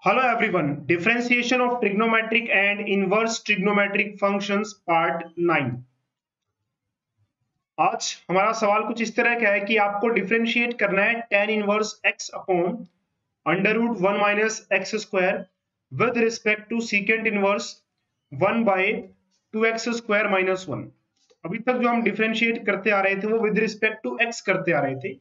Hello everyone, differentiation of trigonometric and inverse trigonometric functions part 9। आज हमारा सवाल कुछ इस तरह का है कि आपको डिफरेंशिएट करना है tan inverse x upon under root 1 minus x square with respect to secant inverse 1 by 2x square minus 1। अभी तक जो हम डिफरेंशिएट करते आ रहे थे वो विद रिस्पेक्ट टू x करते आ रहे थे,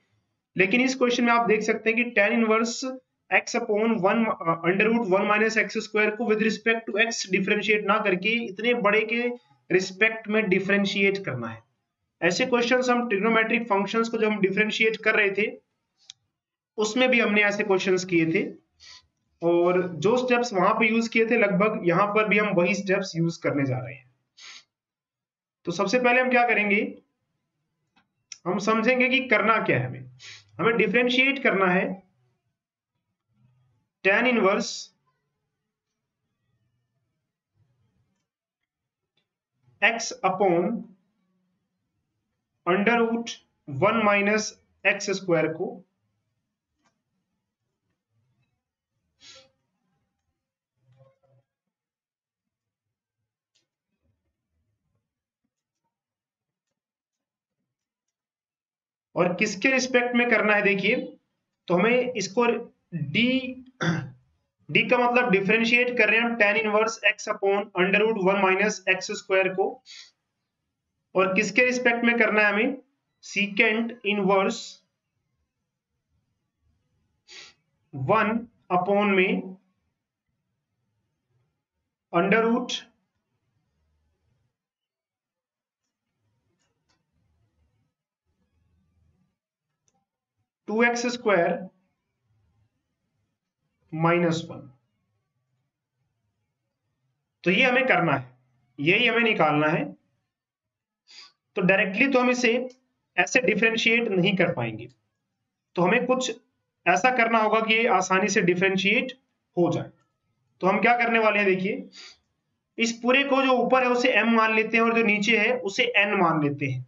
लेकिन इस क्वेश्चन में आप देख सकते हैं कि tan inverse x upon 1 under root 1 minus x square को with respect to x differentiate ना करके इतने बड़े के रिस्पेक्ट में डिफरेंशिएट करना है। ऐसे क्वेश्चंस हम ट्रिग्नोमेट्रिक फंक्शंस को जब हम डिफरेंशिएट कर रहे थे उसमें भी हमने ऐसे क्वेश्चंस किए थे, और जो स्टेप्स वहां पे यूज किए थे लगभग यहां पर भी हम वही स्टेप्स यूज करने जा रहे हैं। तो सबसे पहले हम क्या करेंगे, हम समझेंगे कि करना क्या है। हमें डिफरेंशिएट करना है tan inverse x upon under root 1 minus x square को और किसके रिस्पेक्ट में करना है। देखिए, तो हमें इसको डी का मतलब डिफरेंशिएट कर रहे हैं हम tan inverse x upon under root 1 minus x square को, और किसके रिस्पेक्ट में करना है हमें, सीकेंट इनवर्स 1 अपॉन में under root 2x square minus 1। तो ये हमें करना है, यही हमें निकालना है। तो डायरेक्टली तो हम इसे ऐसे डिफरेंशिएट नहीं कर पाएंगे, तो हमें कुछ ऐसा करना होगा कि ये आसानी से डिफरेंशिएट हो जाए। तो हम क्या करने वाले हैं, देखिए, इस पूरे को जो ऊपर है उसे m मान लेते हैं और जो नीचे है उसे n मान लेते हैं।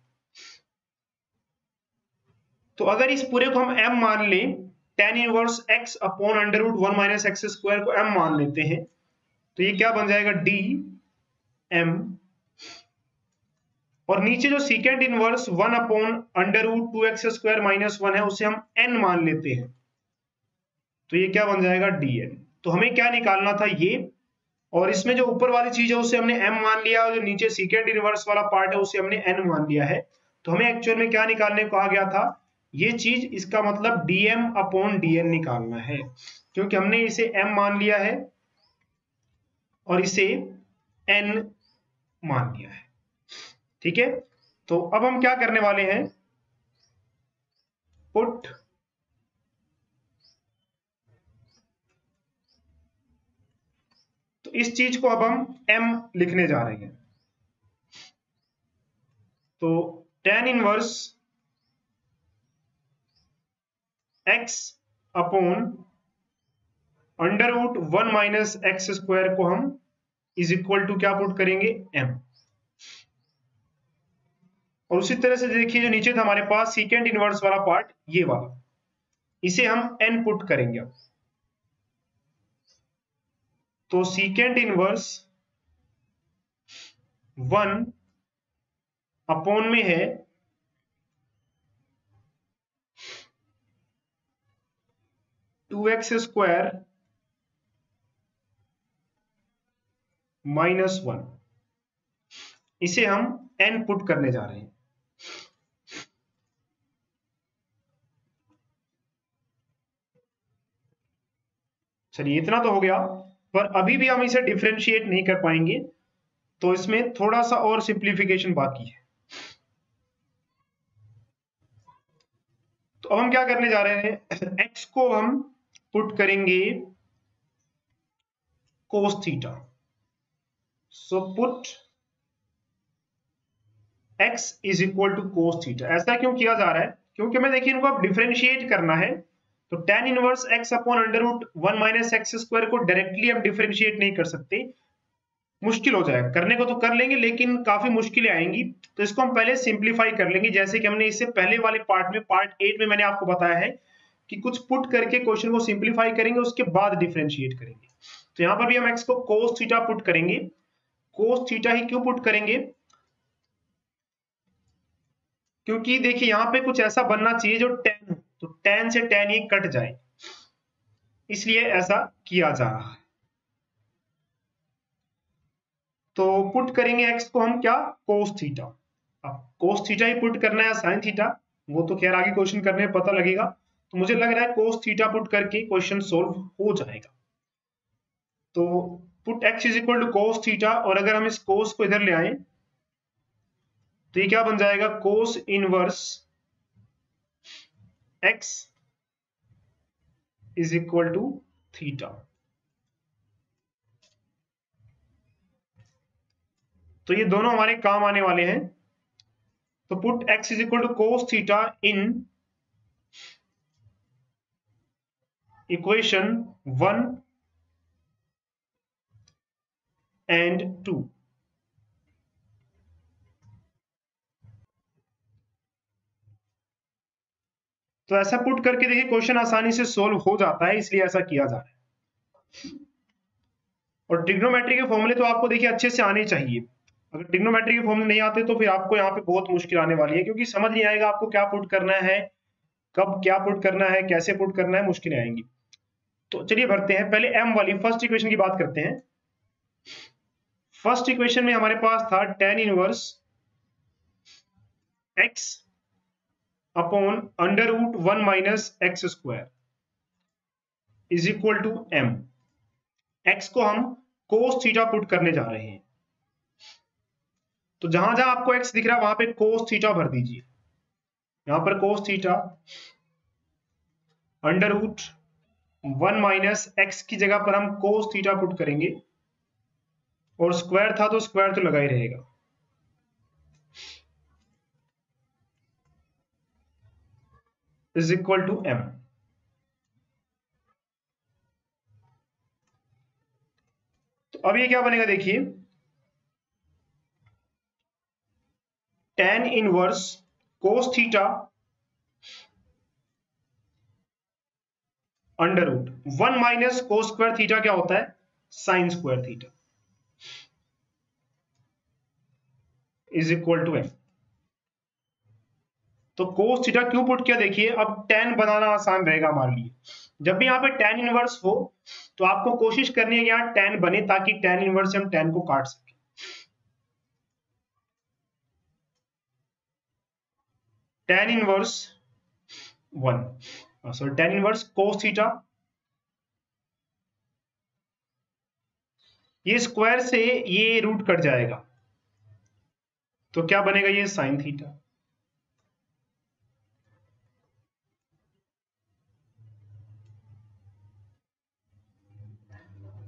तो अगर इस पूरे को हम m मान लें, tan inverse x upon under root 1 minus x square को m मान लेते हैं, तो ये क्या बन जाएगा, d m, और नीचे जो secant inverse 1 upon under root 2x square minus 1 है उसे हम n मान लेते हैं, तो ये क्या बन जाएगा, dn। तो हमें क्या निकालना था, ये, और इसमें जो ऊपर वाली चीज है उसे हमने m मान लिया और जो नीचे सीकेंट इनवर्स वाला पार्ट है उसे हमने n मान लिया है। तो हमें एक्चुअल में क्या निकालने को कहा गया था, ये चीज, इसका मतलब dm अपॉन dn निकालना है, क्योंकि हमने इसे m मान लिया है और इसे n मान लिया है। ठीक है, तो अब हम क्या करने वाले हैं, पुट तो इस चीज को अब हम m लिखने जा रहे हैं। तो tan inverse x upon under root 1 minus x square को हम इज इक्वल टू क्या पुट करेंगे, m। और उसी तरह से देखिए, जो नीचे था हमारे पास सीकेंट इनवर्स वाला पार्ट, ये वाला, इसे हम n पुट करेंगे अब। तो सीकेंट इनवर्स 1 अपॉन में है 2x स्क्वायर माइनस 1, इसे हम n पुट करने जा रहे हैं। चलिए, इतना तो हो गया, पर अभी भी हम इसे डिफरेंशिएट नहीं कर पाएंगे, तो इसमें थोड़ा सा और सिंप्लीफिकेशन बाकी है। तो अब हम क्या करने जा रहे हैं, x को हम पुट करेंगे cos theta. So put x is equal to cos theta. ऐसा क्यों किया जा रहा है, क्योंकि हमें देखिए इनको अब डिफरेंशिएट करना है। तो tan inverse x upon under root 1 minus x square को डायरेक्टली हम डिफरेंशिएट नहीं कर सकते, मुश्किल हो जाएगा। करने को तो कर लेंगे लेकिन काफी मुश्किलें आएंगी, तो इसको हम पहले सिंप्लीफाई कर लेंगे, जैसे कि हमने इससे पहले वाले पार्ट में, पार्ट 8 में मैंने आपको बताया है कि कुछ पुट करके क्वेश्चन को सिंप्लीफाई करेंगे, उसके बाद डिफरेंशिएट करेंगे। तो यहां पर भी हम x को cos थीटा पुट करेंगे। cos थीटा ही क्यों पुट करेंगे? क्योंकि देखिए यहां पे कुछ ऐसा बनना चाहिए जो tan हो, तो tan से tan ही कट जाए, इसलिए ऐसा किया जा रहा है। तो पुट करेंगे x को हम क्या, cos थीटा। अब cos थीटा ही पुट करना है sin थीटा, वो तो खैर आगे क्वेश्चन करने में पता लगेगा। तो मुझे लग रहा है cos थीटा पुट करके क्वेश्चन सोल्व हो जाएगा। तो put x is equal to cos theta, और अगर हम इस cos को इधर ले आए तो ये क्या बन जाएगा, cos inverse x is equal to theta. तो ये दोनों हमारे काम आने वाले हैं। तो put x is equal to cos theta in equation 1 and 2। तो ऐसा पुट करके देखिए क्वेश्चन आसानी से सोल्व हो जाता है, इसलिए ऐसा किया जा रहा है। और ट्रिग्नोमेट्री के फॉर्मूले तो आपको देखिए अच्छे से आने चाहिए। अगर ट्रिग्नोमेट्री के फॉर्मूले नहीं आते तो फिर आपको यहाँ पे बहुत मुश्किल आने वाली है, क्योंकि समझ नहीं आएगा आपको क्या पुट करना है, कब क्या पुट करना है, कैसे पुट करना है, मुश्किलें आएंगी। तो चलिए भरते हैं। पहले m वाली फर्स्ट इक्वेशन की बात करते हैं। फर्स्ट इक्वेशन में हमारे पास था tan inverse x upon under root 1 minus x square is equal to m। x को हम cos थीटा पुट करने जा रहे हैं। तो जहां जहां आपको x दिख रहा है वहां पे cos थीटा भर दीजिए। यहां पर cos theta under root 1 minus x की जगह पर हम cos थीटा पुट करेंगे, और स्क्वायर था तो स्क्वायर तो लगा ही रहेगा। Is equal to m। तो अब ये क्या बनेगा देखिए, tan inverse cos theta under root 1 minus cos square theta क्या होता है, sine square theta is equal to m। तो cos थीटा क्यों पुट किया देखिए, अब tan बनाना आसान रहेगा हमारे लिए। जब भी यहाँ पे tan इनवर्स हो तो आपको कोशिश करनी है यहाँ tan बने, ताकि tan इनवर्स से हम tan को काट सके। tan inverse 1 sorry tan inverse cos theta, ये स्क्वायर से ये रूट कट जाएगा तो क्या बनेगा, ये sine theta.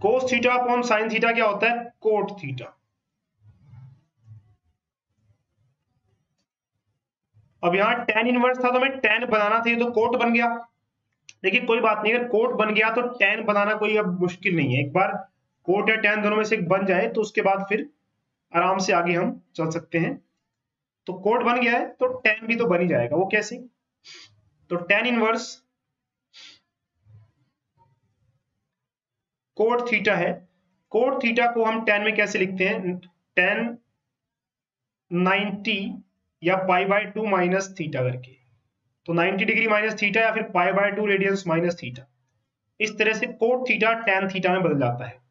cos theta upon sine theta क्या होता है, कोट थीटा। अब यहाँ tan इनवर्स था तो मैं tan बनाना था, ये तो कोट बन गया। लेकिन कोई बात नहीं, अगर कोट बन गया तो tan बनाना कोई अब मुश्किल नहीं है। एक बार कोट या tan दोनों में से एक बन जाए तो उसके बाद फिर आराम से आगे हम चल सकते हैं। तो कोट बन गया है तो tan भी तो बन ही जाएगा। वो कैसे, तो tan इनवर्स कोट थीटा है। कोट थीटा को हम tan में कैसे लिखते हैं, tan 90 या π/2 माइनस थीटा करके। तो 90 डिग्री माइनस थीटा या फिर π/2 रेडियंस माइनस थीटा, इस तरह से कोट थीटा tan थीटा में बदल जाता है।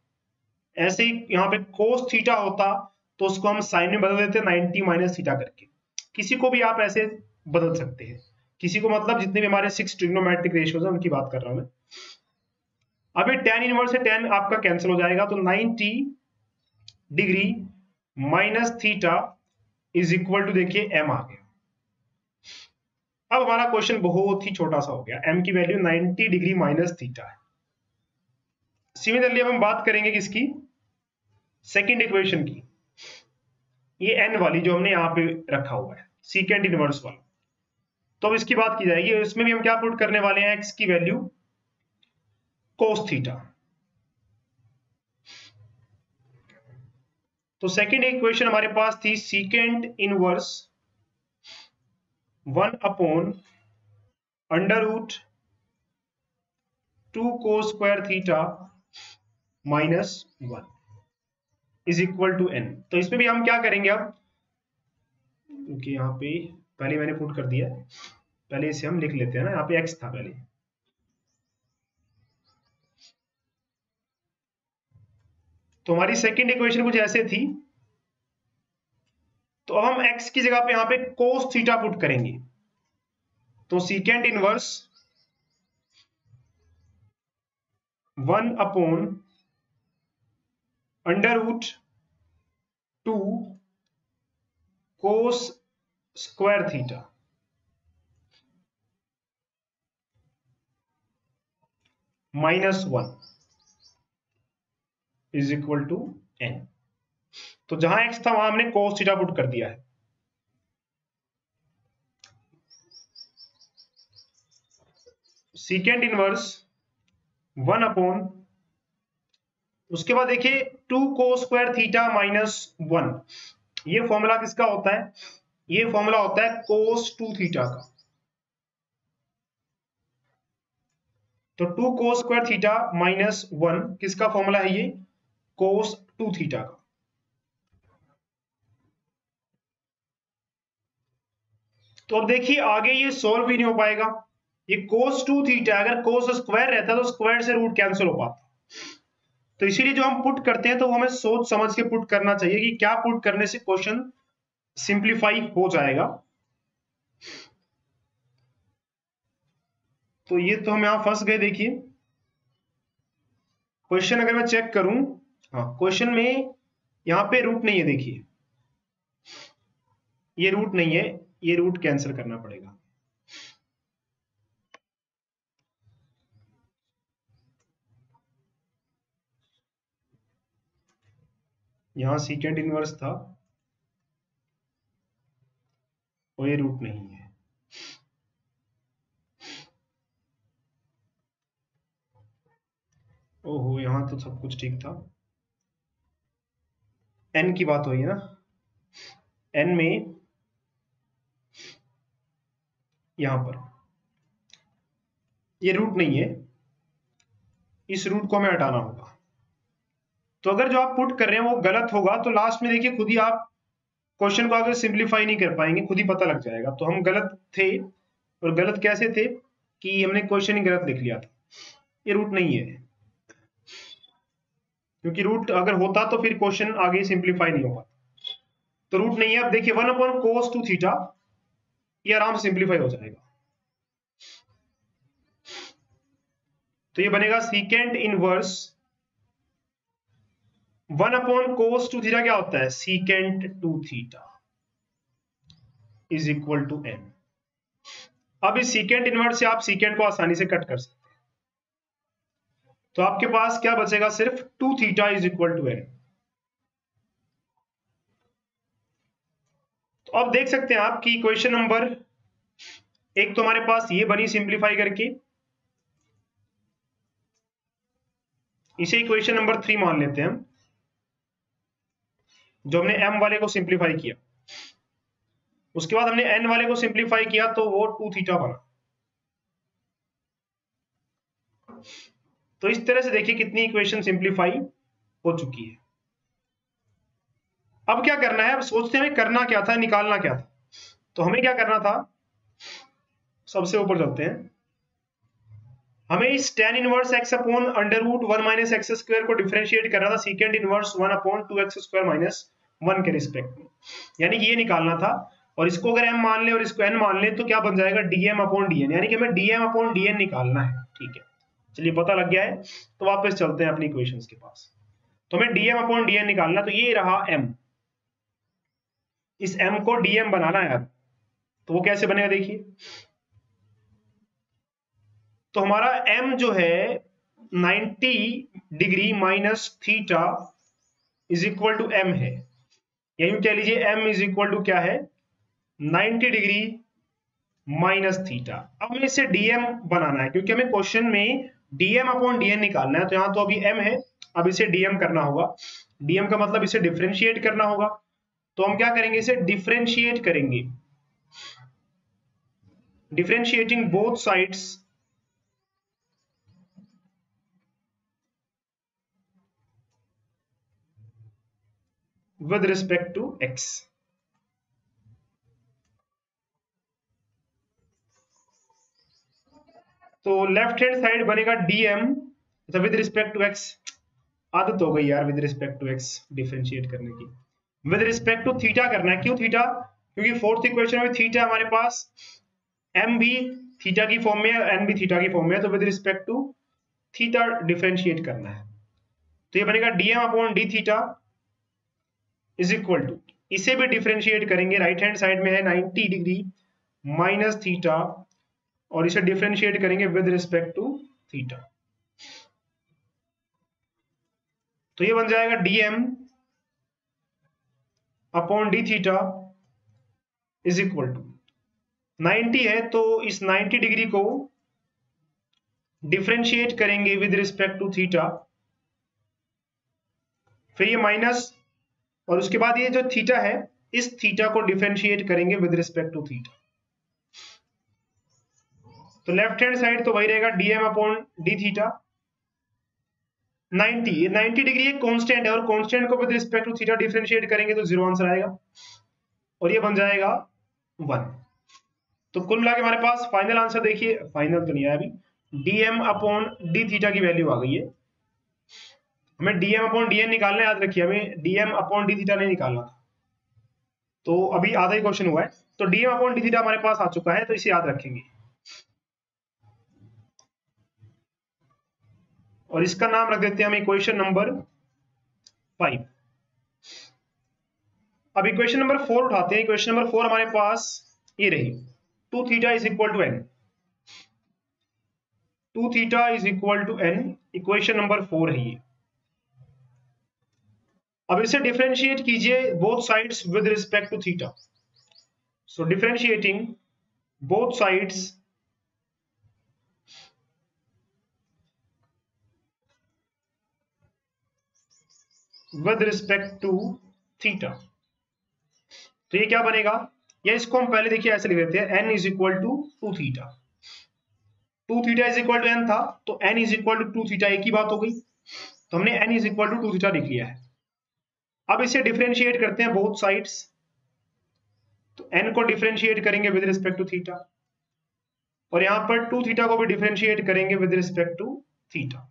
ऐसे ही यहाँ पे कोस थीटा होता तो उसको हम साइन में बदल देते 90 माइनस थीटा करके। किसी को भी आप ऐसे बदल सकते हैं, किसी को मतलब जितने भी हमारे 6 ट्रिग्नोमेट्रिक रेशियोज हैं उनकी बात कर रहा हूं मैं। अब ये tan इनवर्स से tan आपका कैंसिल हो जाएगा, तो 90 degree minus theta is equal to देखिए m आ गया। अब हमारा क्वेश्चन बहुत ही छोटा सा हो गया, m की वैल्यू 90 डिग्री माइनस थीटा है। सिमिलरली अब हम बात करेंगे किसकी, सेकंड इक्वेशन की, ये n वाली जो हमने यहां पे रखा हुआ है, सीकेंड इनवर्स वाला। तो अब इसकी बात की जाएगी, इसमें भी हम क्या पुट करने वाले हैं, x की वैल्यू cos थीटा। तो सेकंड इक्वेशन हमारे पास थी secant inverse 1 upon under root 2 cos square theta minus 1 is equal to n। तो इसमें भी हम क्या करेंगे अब, क्योंकि यहाँ पे पहले मैंने पुट कर दिया, पहले इसे हम लिख लेते हैं ना, यहाँ पे x था पहले। तो हमारी सेकंड इक्वेशन कुछ ऐसे थी, तो अब हम x की जगह पे यहाँ पे cos थीटा पुट करेंगे। तो secant inverse 1 upon under root 2 cos square theta minus 1 is equal to n। तो जहां x था वहां हमने cos थीटा पुट कर दिया है। सीकेंट इनवर्स 1 अपॉन, उसके बाद देखिए 2 cos स्क्वायर थीटा माइनस 1, ये फॉर्मूला किसका होता है, ये फॉर्मूला होता है cos 2 थीटा का। तो 2 cos स्क्वायर थीटा माइनस 1 किसका फॉर्मूला है, ये cos 2 थीटा का। तो अब देखिए आगे ये सॉल्व भी नहीं हो पाएगा, ये cos 2 थीटा अगर cos स्क्वायर रहता तो स्क्वायर से रूट कैंसिल हो पाता। तो इसीलिए जो हम पुट करते हैं तो हमें सोच समझ के पुट करना चाहिए कि क्या पुट करने से क्वेश्चन सिंप्लीफाई हो जाएगा। तो ये तो हम यहां फंस गए। देखिए क्वेश्चन अगर मैं चेक करूं, हाँ क्वेश्चन में यहां पे रूट नहीं है, देखिए ये रूट नहीं है, ये रूट कैंसिल करना पड़ेगा। यहां सीकेंट इनवर्स था और ये रूट नहीं है। ओहो, यहां तो सब कुछ ठीक था, n की बात हुई है ना, n में यहां पर ये रूट नहीं है, इस रूट को हमें हटाना होगा। तो अगर जो आप पुट कर रहे हैं वो गलत होगा तो लास्ट में देखिए खुद ही आप क्वेश्चन को अगर सिंप्लीफाई नहीं कर पाएंगे, खुद ही पता लग जाएगा। तो हम गलत थे, और गलत कैसे थे कि हमने क्वेश्चन ही गलत लिख लिया था। ये रूट नहीं है, क्योंकि रूट अगर होता तो फिर क्वेश्चन आगे सिंप्लीफाई नहीं हो पाता। तो रूट नहीं है। अब देखिए 1 अपॉन cos 2 थीटा, ये आराम से सिंप्लीफाई हो जाएगा। तो ये बनेगा secant inverse 1 upon cos 2 theta क्या होता है, secant 2 theta is equal to n। अब इस सीकेंट इनवर्स से आप सीकेंट को आसानी से कट कर सकते हैं। तो आपके पास क्या बचेगा, सिर्फ 2 theta is equal to n। तो अब देख सकते हैं आप कि इक्वेशन नंबर एक तो हमारे पास ये बनी सिंप्लीफाई करके, इसे इक्वेशन नंबर 3 मान लेते हैं हम, जो हमने m वाले को सिंप्लीफाई किया। उसके बाद हमने n वाले को सिंप्लीफाई किया तो वो 2 थीटा बना। तो इस तरह से देखिए कितनी इक्वेशन सिंप्लीफाई हो चुकी है। अब क्या करना है, अब सोचते हैं करना क्या था, निकालना क्या था। तो हमें क्या करना था, सबसे ऊपर चलते हैं, हमें इस tan inverse x upon under root 1 minus x square को डिफरेंशिएट करना था secant inverse 1 upon 2x square minus 1 के रिस्पेक्ट में, यानी कि ये निकालना था। और इसको अगर m मान ले और इसको n मान ले तो क्या बन जाएगा, dm अपॉन dn, यानी कि हमें dm अपॉन dn निकालना है। ठीक है, चलिए पता लग गया है। तो वापस चलते हैं अपनी इक्वेशंस के पास। तो हमें dm अपॉन dn निकालना, तो ये रहा m, इस m को dm बनाना है यार। तो वो कैसे बनेगा, देखिए तो हमारा m जो है 90 degree minus theta is equal to m है, या यूं कह लीजिए m इज इक्वल टू क्या है, 90 डिग्री माइनस थीटा। अब हमें इसे dm बनाना है, क्योंकि हमें क्वेश्चन में dm अपॉन dn निकालना है। तो यहां तो अभी m है, अब इसे dm करना होगा। dm का मतलब इसे डिफरेंशिएट करना होगा। तो हम क्या करेंगे, इसे डिफरेंशिएट करेंगे, differentiating both sides with respect to x. तो लेफ्ट हैंड साइड बनेगा dm with respect to x. आदत हो गई यार with respect to x differentiate करने की। विद रिस्पेक्ट टू थीटा करना है। क्यों थीटा? क्योंकि फोर्थ इक्वेशन में थीटा हमारे पास m भी थीटा की फॉर्म में है, n भी थीटा की फॉर्म में है, तो with respect to theta differentiate करना है। तो ये बनेगा dm upon d theta is equal to, इसे भी डिफरेंशिएट करेंगे, राइट हैंड साइड में है 90 डिग्री माइनस थीटा, और इसे डिफरेंशिएट करेंगे विद रिस्पेक्ट टू थीटा। तो ये बन जाएगा dm upon d theta is equal to 90 है, तो इस 90 डिग्री को डिफरेंशिएट करेंगे विद रिस्पेक्ट टू थीटा, फिर ये माइनस, और उसके बाद ये जो थीटा है इस थीटा को डिफरेंशिएट करेंगे विद रिस्पेक्ट टू थीटा। तो लेफ्ट हैंड साइड तो वही रहेगा dm अपॉन डी थीटा 90, ये 90 डिग्री एक कांस्टेंट है, और कांस्टेंट को with respect to theta differentiate करेंगे तो 0 आंसर आएगा, और ये बन जाएगा 1। तो कुल मिला के हमारे पास फाइनल आंसर देखिए, फाइनल तो नहीं आया अभी, dm अपॉन डी थीटा की वैल्यू आ गई है। हमें dm अपॉन dn निकालना, याद रखिए हमें dm अपॉन डी थीटा नहीं निकालना था। तो अभी आधा ही क्वेश्चन हुआ है, तो dm अपॉन डी थीटा हमारे पास आ चुका है, तो इसे याद रखेंगे, और इसका नाम रख देते हैं हम इक्वेशन नंबर 5। अब इक्वेशन नंबर 4 उठाते हैं। इक्वेशन नंबर 4 हमारे पास ये रही, 2 theta is equal to n, 2 theta is equal to n, equation number 4 है ये। अब इसे डिफरेंशिएट कीजिए both sides with respect to theta. So differentiating both sides with respect to theta, तो ये क्या बनेगा, या इसको हम पहले देखिए ऐसे लिख देते हैं, n is equal to 2 theta, 2 theta is equal to n था, तो n is equal to 2 theta, एक ही बात हो गई, तो हमने n is equal to 2 theta लिख लिया है। अब इसे डिफरेंशिएट करते हैं बोथ साइड्स, तो n को डिफरेंशिएट करेंगे विद रिस्पेक्ट टू थीटा, और यहां पर 2 थीटा को भी डिफरेंशिएट करेंगे विद रिस्पेक्ट टू थीटा।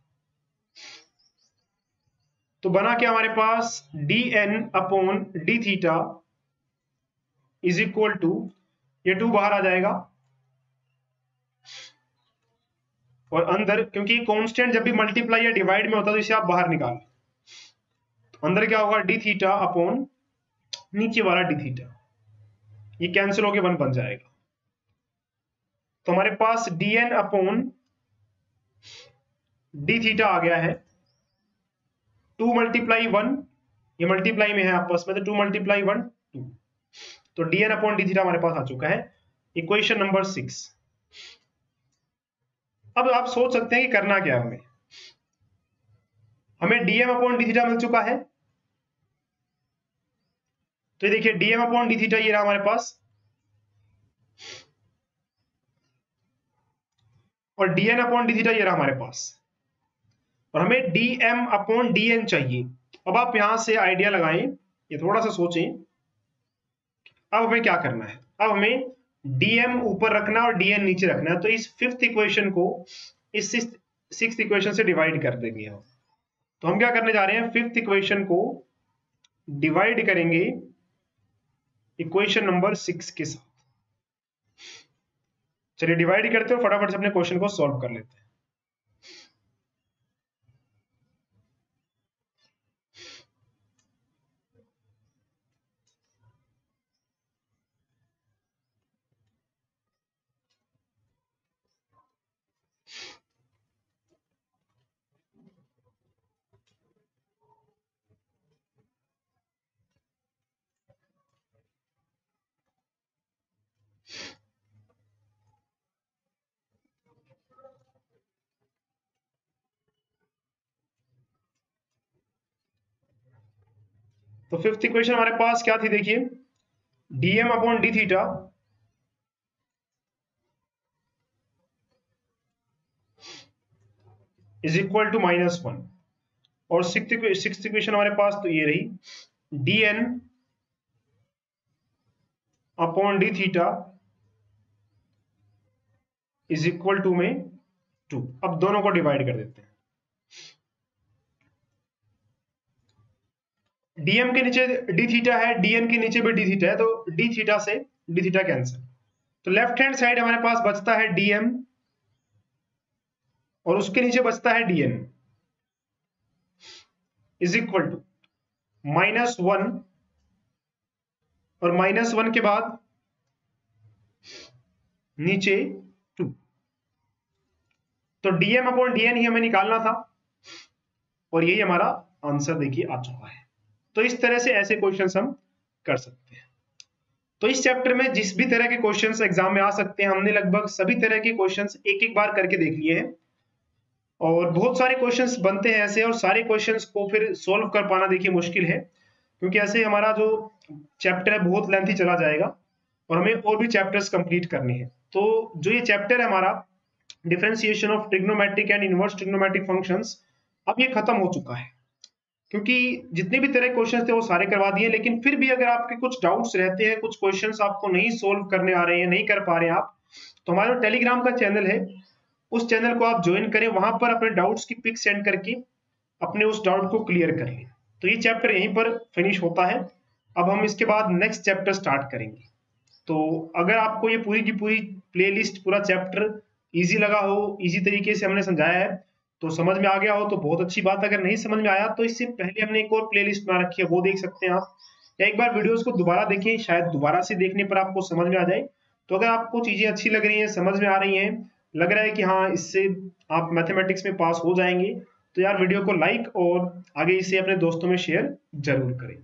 तो बना क्या हमारे पास, dn upon d theta is equal to, ये 2 बाहर आ जाएगा, और अंदर, क्योंकि कांस्टेंट जब भी मल्टीप्लाई या डिवाइड में होता है तो इसे आप बाहर निकाल, तो अंदर क्या होगा, डी थीटा अपॉन नीचे वाला डी थीटा, ये कैंसिल होके 1 बन जाएगा। तो हमारे पास dn अपॉन डी थीटा आ गया है 2 मल्टीप्लाई 1, ये मल्टीप्लाई में है आपस में, तो 2 मल्टीप्लाई 1 2, तो dn अपॉन डी थीटा हमारे पास आ चुका है, इक्वेशन नंबर 6। अब आप सोच सकते हैं कि करना क्या है, हमें dm अपॉन डी थीटा मिल चुका है, तो ये देखिए dm अपॉन डी थीटा ये रहा हमारे पास, और dn अपॉन डी थीटा ये रहा हमारे पास, और हमें dm अपॉन dn चाहिए। अब आप यहां से आइडिया लगाएं, ये थोड़ा सा सोचें, अब हमें क्या करना है, अब हमें dm ऊपर रखना और dn नीचे रखना है, तो इस फिफ्थ इक्वेशन को इस सिक्स्थ इक्वेशन से डिवाइड कर देंगे हम। तो हम क्या करने जा रहे हैं, फिफ्थ इक्वेशन को डिवाइड करेंगे इक्वेशन नंबर 6 के साथ। चलिए डिवाइड करते हैं, फटाफट से अपने क्वेश्चन को सॉल्व कर लेते हैं। तो फिफ्थ इक्वेशन हमारे पास क्या थी, देखिए dm upon d theta is equal to -1, और सिक्स्थ इक्वेशन हमारे पास तो ये रही dn upon d theta is equal to में 2। अब दोनों को डिवाइड कर देते हैं। dm के नीचे डी थीटा है, dn के नीचे भी डी थीटा है, तो डी थीटा से डी थीटा कैंसिल। तो लेफ्ट हैंड साइड हमारे पास बचता है dm और उसके नीचे बचता है dn इज इक्वल टू -1 और -1 के बाद नीचे 2। तो dm अपॉन dn ही हमें निकालना था और यही हमारा आंसर देखिए आ चुका है। तो इस तरह से ऐसे क्वेश्चंस हम कर सकते हैं। तो इस चैप्टर में जिस भी तरह के क्वेश्चंस एग्जाम में आ सकते हैं, हमने लगभग सभी तरह के क्वेश्चंस एक एक बार करके देख लिए हैं और बहुत सारे क्वेश्चंस बनते हैं ऐसे, और सारे क्वेश्चंस को फिर सोल्व कर पाना देखिए मुश्किल है, क्योंकि ऐसे हमारा जो चैप्टर है बहुत लेंथी चला जाएगा और हमें और भी चैप्टर्स कंप्लीट करने हैं। तो जो ये चैप्टर है हमारा differentiation of trigonometric and inverse trigonometric functions, अब ये खत्म हो चुका है, क्योंकि जितने भी तरह के क्वेश्चंस थे वो सारे करवा दिए। लेकिन फिर भी अगर आपके कुछ डाउट्स रहते हैं, कुछ क्वेश्चंस आपको नहीं सोल्व करने आ रहे हैं, नहीं कर पा रहे हैं आप, तो हमारा टेलीग्राम का चैनल है, उस चैनल को आप ज्वाइन करें, वहां पर अपने डाउट्स की पिक सेंड करके अपने उस डाउट को क्लियर कर लें। तो ये चैप्टर यहीं पर फिनिश होता है। अब हम इसके बाद नेक्स्ट चैप्टर स्टार्ट करेंगे। तो अगर आपको ये पूरी की पूरी प्लेलिस्ट, पूरा चैप्टर इजी लगा हो, इजी तरीके से हमने समझाया है, तो समझ में आ गया हो तो बहुत अच्छी बात। अगर नहीं समझ में आया तो इससे पहले हमने एक और प्लेलिस्ट बना रखी है, वो देख सकते हैं आप, या एक बार वीडियोस को दोबारा देखें, शायद दोबारा से देखने पर आपको समझ में आ जाए। तो अगर आपको चीजें अच्छी लग रही हैं, समझ में आ रही हैं, लग रहा है कि हाँ इससे आप मैथमेटिक्स में पास हो जाएंगे, तो यार वीडियो को लाइक और आगे इसे अपने दोस्तों में शेयर जरूर करें।